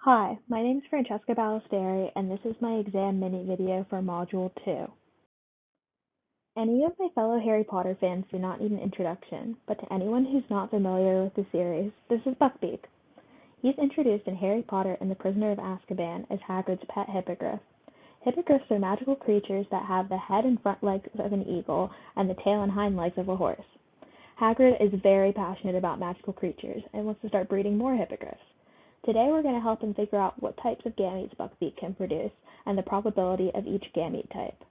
Hi, my name is Francesca Balestrieri, and this is my exam mini video for Module 2. Any of my fellow Harry Potter fans do not need an introduction, but to anyone who's not familiar with the series, this is Buckbeak. He's introduced in Harry Potter and the Prisoner of Azkaban as Hagrid's pet hippogriff. Hippogriffs are magical creatures that have the head and front legs of an eagle and the tail and hind legs of a horse. Hagrid is very passionate about magical creatures and wants to start breeding more hippogriffs. Today we're going to help him figure out what types of gametes Buckbeak can produce and the probability of each gamete type.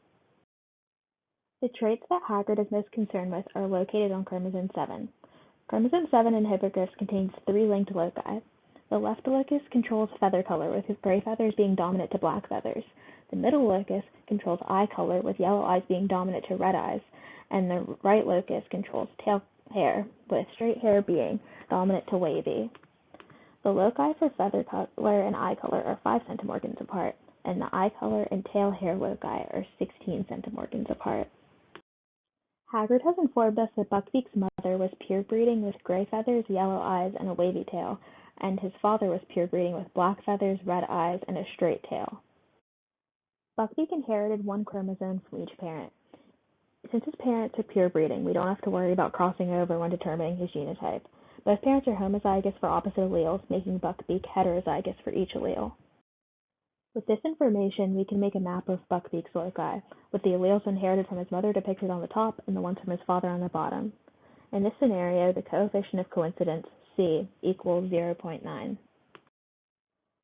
The traits that Hagrid is most concerned with are located on chromosome 7. Chromosome 7 in hippogriffs contains 3 linked loci. The left locus controls feather color, with gray feathers being dominant to black feathers. The middle locus controls eye color, with yellow eyes being dominant to red eyes. And the right locus controls tail hair, with straight hair being dominant to wavy. The loci for feather color and eye color are 5 centimorgans apart, and the eye color and tail hair loci are 16 centimorgans apart. Hagrid has informed us that Buckbeak's mother was pure breeding with gray feathers, yellow eyes, and a wavy tail, and his father was pure breeding with black feathers, red eyes, and a straight tail. Buckbeak inherited 1 chromosome from each parent. Since his parents are pure breeding, we don't have to worry about crossing over when determining his genotype. Both parents are homozygous for opposite alleles, making Buckbeak heterozygous for each allele. With this information, we can make a map of Buckbeak's loci, with the alleles inherited from his mother depicted on the top and the ones from his father on the bottom. In this scenario, the coefficient of coincidence, C, equals 0.9.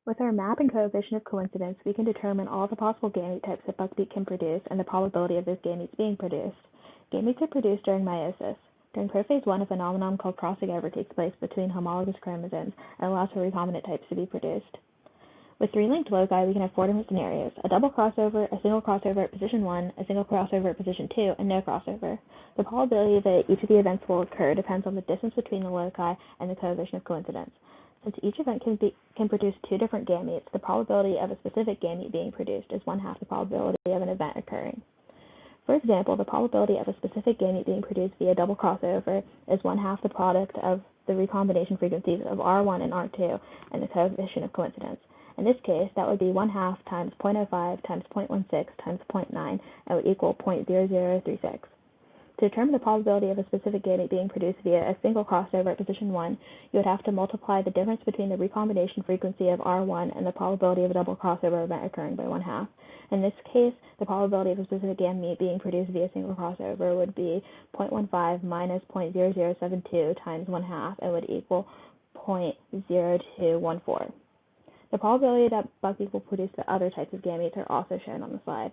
With our map and coefficient of coincidence, we can determine all the possible gamete types that Buckbeak can produce and the probability of those gametes being produced. Gametes are produced during meiosis. During prophase 1, a phenomenon called crossing over takes place between homologous chromosomes and allows for recombinant types to be produced. With 3 linked loci, we can have 4 different scenarios: a double crossover, a single crossover at position 1, a single crossover at position 2, and no crossover. The probability that each of the events will occur depends on the distance between the loci and the coefficient of coincidence. Since each event can produce 2 different gametes, the probability of a specific gamete being produced is 1/2 the probability of an event occurring. For example, the probability of a specific gamete being produced via double crossover is 1/2 the product of the recombination frequencies of R1 and R2 and the coefficient of coincidence. In this case, that would be 1/2 times 0.05 times 0.16 times 0.9 and would equal 0.0036. To determine the probability of a specific gamete being produced via a single crossover at position 1, you would have to multiply the difference between the recombination frequency of R1 and the probability of a double crossover event occurring by 1/2. In this case, the probability of a specific gamete being produced via single crossover would be 0.15 minus 0.0072 times 1/2 and would equal 0.0214. The probability that Buckbeak will produce the other types of gametes are also shown on the slide.